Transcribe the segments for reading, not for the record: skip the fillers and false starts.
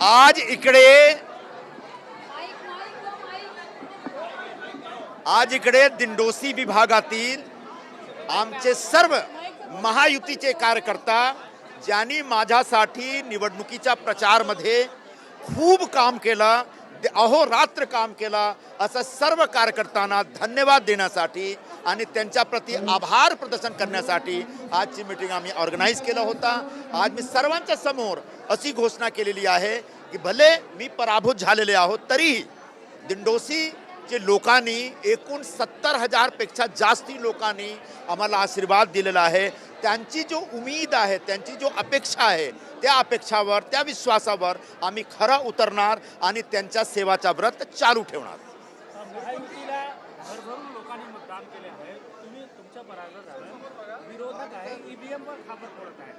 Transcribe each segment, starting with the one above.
आज इकडे दिंडोशी विभागातील आमचे सर्व महायुतीचे कार्यकर्ता ज्यांनी माझ्यासाठी निवडणुकीच्या प्रचारमध्ये खूप काम केलं, अहोरात्र काम केलं, असं सर्व कार्यकर्त्यांना धन्यवाद देण्यासाठी आणि त्यांच्या प्रति आभार प्रदर्शन करण्यासाठी आजची मीटिंग आम्ही ऑर्गनाईज केला होता। आज मी सर्वांच्या समोर अशी घोषणा केलेली आहे की भले मी पराभूत झालेले आहोत तरीही दिंडोशीचे लोकांनी एकूण 70,000 पेक्षा जास्ती लोकांनी आम्हाला आशीर्वाद दिलेला आहे। त्यांची जो उम्मीद आहे, त्यांची जो अपेक्षा आहे, त्या अपेक्षावर, त्या विश्वासावर आम्ही खरा उतरणार आणि त्यांच्या सेवाचा व्रत चालू ठेवणार। महायुतीला भरभरून लोकांनी मतदान केले आहे, तुम्ही तुमच्या पराभव झाला, विरोधक आहे ईव्हीएमवर खापर फोडत आहे।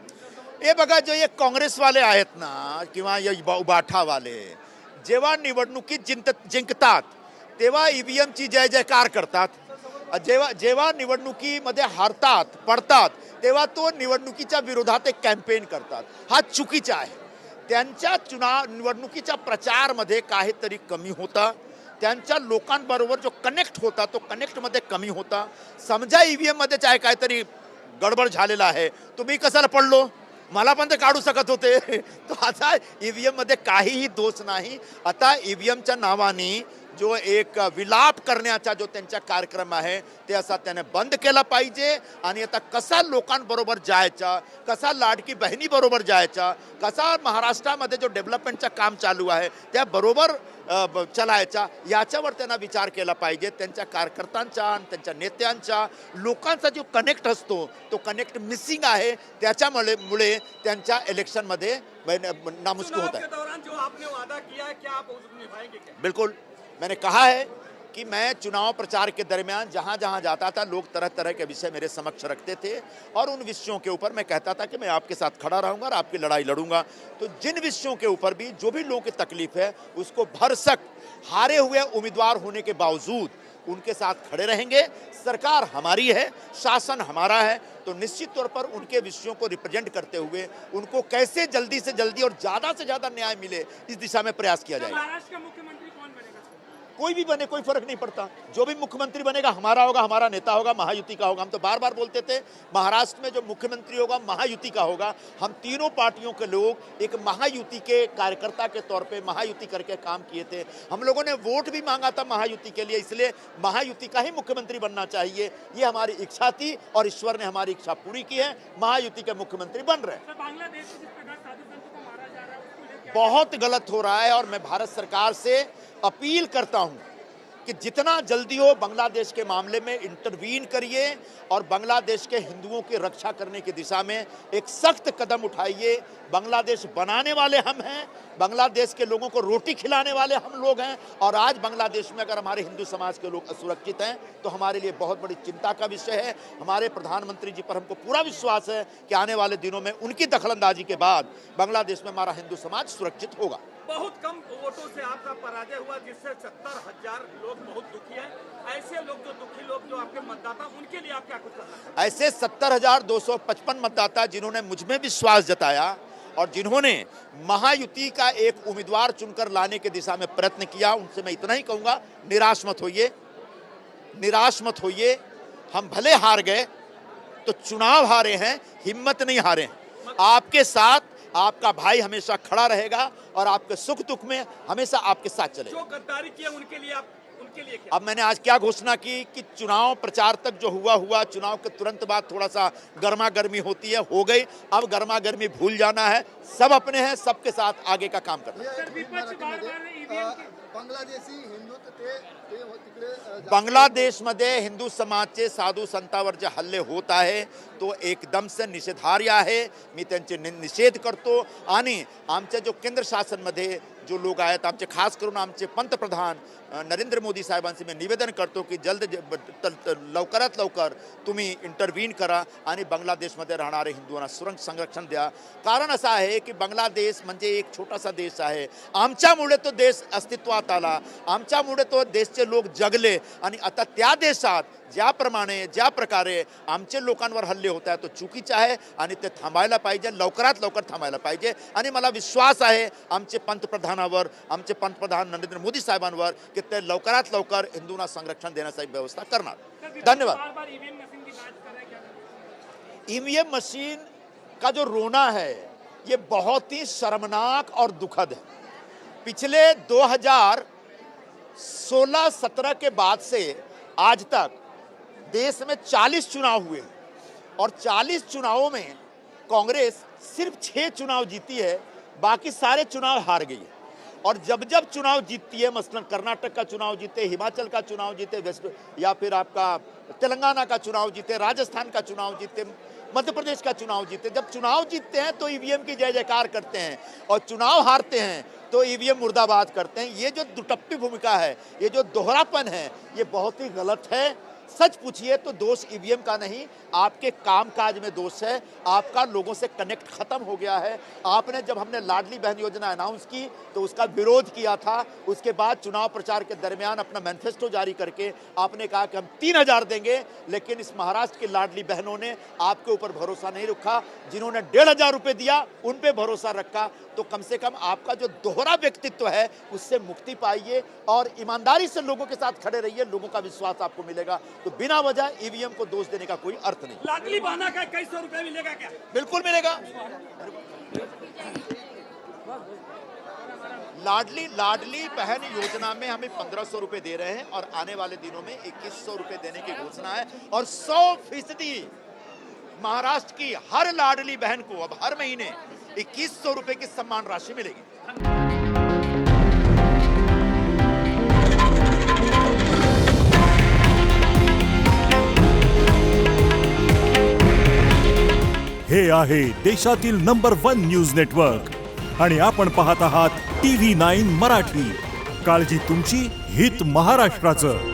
हे बघा, जो ये काँग्रेसवाले आहेत ना किंवा ये उबाठावाले जेव्हा निवडणुकीत जिंकतात तेव्हा ईव्हीएमची जय जयकार करतात, जेव्हा निवडणुकीमध्ये हारतात, पडतात तेव्हा तो निवडणुकीच्या विरोधात एक कॅम्पेन करतात। हा चुकीचा आहे। त्यांच्या निवडणुकीच्या प्रचारमध्ये काहीतरी कमी होता, त्यांच्या लोकांबरोबर जो कनेक्ट होता तो कनेक्टमध्ये कमी होता। समजा ईव्हीएममध्ये काय काहीतरी गडबड झालेला आहे, तुम्ही कशाला पडलो, मला पण ते काढू शकत होते। तो आता ईव्हीएममध्ये काहीही दोष नाही। आता ईव्हीएमच्या नावाने जो एक विलाप करण्याचा जो त्यांचा कार्यक्रम आहे ते असा त्याने बंद केला पाहिजे आणि आता कसा लोकांबरोबर जायचा, कसा लाडकी बहिणीबरोबर जायचा, कसा महाराष्ट्रामध्ये जो डेव्हलपमेंटचं काम चालू आहे त्या बरोबर चलायचा, याच्यावर त्यांना विचार केला पाहिजे। त्यांच्या कार्यकर्त्यांचा आणि त्यांच्या नेत्यांचा लोकांचा जो कनेक्ट असतो तो कनेक्ट मिसिंग आहे, त्याच्यामुळे त्यांच्या इलेक्शनमध्ये नामुमकिन होता है। बिल्कुल, मैंने कहा है कि मैं चुनाव प्रचार के दरमियान जहाँ जहाँ जाता था लोग तरह तरह के विषय मेरे समक्ष रखते थे और उन विषयों के ऊपर मैं कहता था कि मैं आपके साथ खड़ा रहूँगा और आपकी लड़ाई लड़ूंगा। तो जिन विषयों के ऊपर भी जो भी लोगों की तकलीफ है उसको भरसक हारे हुए उम्मीदवार होने के बावजूद उनके साथ खड़े रहेंगे। सरकार हमारी है, शासन हमारा है, तो निश्चित तौर पर उनके विषयों को रिप्रेजेंट करते हुए उनको कैसे जल्दी से जल्दी और ज़्यादा से ज़्यादा न्याय मिले इस दिशा में प्रयास किया जाएगा। महाराष्ट्र का मुख्यमंत्री कौन बनेगा? कोई भी बने, कोई फर्क नहीं पड़ता। जो भी मुख्यमंत्री बनेगा हमारा होगा, हमारा नेता होगा, महायुति का होगा। हम तो बार बार बोलते थे महाराष्ट्र में जो मुख्यमंत्री होगा महायुति का होगा। हम तीनों पार्टियों के लोग एक महायुति के कार्यकर्ता के तौर पे महायुति करके काम किए थे। हम लोगों ने वोट भी मांगा था महायुति के लिए, इसलिए महायुति का ही मुख्यमंत्री बनना चाहिए, ये हमारी इच्छा थी और ईश्वर ने हमारी इच्छा पूरी की है। महायुति के मुख्यमंत्री बन रहे हैं। बांग्लादेश में जिस प्रकार साधु संतों को मारा जा रहा है उसको लेकर बहुत गलत हो रहा है और मैं भारत सरकार से अपील करता हूं कि जितना जल्दी हो बांग्लादेश के मामले में इंटरवीन करिए और बांग्लादेश के हिंदुओं की रक्षा करने की दिशा में एक सख्त कदम उठाइए। बांग्लादेश बनाने वाले हम हैं, बांग्लादेश के लोगों को रोटी खिलाने वाले हम लोग हैं और आज बांग्लादेश में अगर हमारे हिंदू समाज के लोग असुरक्षित हैं तो हमारे लिए बहुत बड़ी चिंता का विषय है। हमारे प्रधानमंत्री जी पर हमको पूरा विश्वास है कि आने वाले दिनों में उनकी दखलंदाजी के बाद बांग्लादेश में हमारा हिंदू समाज सुरक्षित होगा। बहुत कम वोटों से आपका पराजय हुआ, जिससे 70,000 लोग बहुत दुखी हैं। ऐसे लोग, जो दुखी लोग, जो आपके मतदाता, उनके लिए आप क्या कुछ करना चाहते हैं? ऐसे 70,255 मतदाता जिन्होंने मुझ में विश्वास जताया और जिन्होंने महायुति का एक उम्मीदवार चुनकर लाने की दिशा में प्रयत्न किया, उनसे मैं इतना ही कहूँगा, निराश मत होइए, निराश मत होइए। हम भले हार गए तो चुनाव हारे हैं, हिम्मत नहीं हारे हैं। आपके साथ आपका भाई हमेशा खड़ा रहेगा और आपके सुख दुख में हमेशा आपके साथ चलेगा। जो गद्दारी किया उनके लिए आप, उनके लिए क्या? अब मैंने आज क्या घोषणा की कि चुनाव प्रचार तक जो हुआ, चुनाव के तुरंत बाद थोड़ा सा गर्मा गर्मी होती है, हो गई। अब गर्मा गर्मी भूल जाना है, सब अपने हैं, सबके साथ आगे का काम करना है। बांग्लादेशमध्ये हिंदू समाजाचे साधू संतांवर जे हल्ले होत आहे तो एकदम से निषेधार्ह आहे। मी त्यांचे निषेध करतो आणि आमच्या जो केंद्र शासनमध्ये जो लोग आहेत, आमचे खास करून आमचे पंतप्रधान नरेंद्र मोदी साहेबांचे मी निवेदन करतो की लवकरात लवकर तुम्ही इंटरव्हीन करा आणि बांग्लादेशमध्ये राहणारे हिंदूंना संरक्षण द्या। कारण असं आहे आहे की बांगलादेश म्हणजे एक छोटासा देश आहे, आमच्यामुळे तो देश अस्तित्वात आला, आमच्यामुळे तो देशचे लोक जगले आणि आता त्या देशात ज्या प्रकारे आमचे लोकांवर हल्ले होत आहेत तो चुकीचं आहे आणि ते थांबायला पाहिजे, लवकरात लवकर थांबायला पाहिजे. आणि मला विश्वास आहे आमचे पंतप्रधानावर, आमचे पंतप्रधान नरेंद्र मोदी साहेबांवर की ते लवकरात लवकर हिंदूंना संरक्षण देण्याची व्यवस्था करणार. धन्यवाद. ईवीएम मशीन का जो रोना है ये बहुत ही शर्मनाक और दुखद है. पिछले 2016-17 के बाद से आज तक देश में 40 चुनाव हुए और 40 चुनावों में कांग्रेस सिर्फ 6 चुनाव जीती है, बाकी सारे चुनाव हार गई है. और जब जब चुनाव जीतती है, मसलन कर्नाटक का चुनाव जीते, हिमाचल का चुनाव जीते, वेस्ट या फिर आपका तेलंगाना का चुनाव जीते, राजस्थान का चुनाव जीते, मध्य प्रदेश का चुनाव जीते, जब चुनाव जीतते हैं तो ईवीएम की जय जयकार करते हैं और चुनाव हारते हैं तो ईवीएम मुर्दाबाद करते हैं. ये जो दुटप्पी भूमिका है, ये जो दोहरापन है, ये बहुत ही गलत है. सच पूछिए तो दोष ईवीएम का नहीं, आपके कामकाज में दोष है. आपका लोगों से कनेक्ट खत्म हो गया है. आपने जब हमने लाडली बहन योजना अनाउंस की तो उसका विरोध किया था. उसके बाद चुनाव प्रचार के दरमियान अपना मैनिफेस्टो जारी करके आपने कहा कि हम 3,000 देंगे, लेकिन इस महाराष्ट्र की लाडली बहनों ने आपके ऊपर भरोसा नहीं रखा. जिन्होंने 1,500 रुपये दिया उन पे भरोसा रखा. तो कम से कम आपका जो दोहरा व्यक्तित्व है उससे मुक्ति पाइए और ईमानदारी से लोगों के साथ खड़े रहिए, लोगों का विश्वास आपको मिलेगा. तो बिना वजह ईवीएम को दोष देने का कोई अर्थ नहीं. लाडली बहना का 2100 रुपए मिलेगा क्या? बिल्कुल मिलेगा. लाडली बहन योजना में हमें 1,500 रुपए दे रहे हैं और आने वाले दिनों में 2,100 रुपए देने की घोषणा है. और 100% महाराष्ट्र की हर लाडली बहन को अब हर महीने 2,100 रुपए की सम्मान राशि मिलेगी. हे आहे देशातील नंबर 1 न्यूज नेटवर्क आणि आपण पाहत आहात TV9 मराठी. काळजी तुमची, हित महाराष्ट्राचं.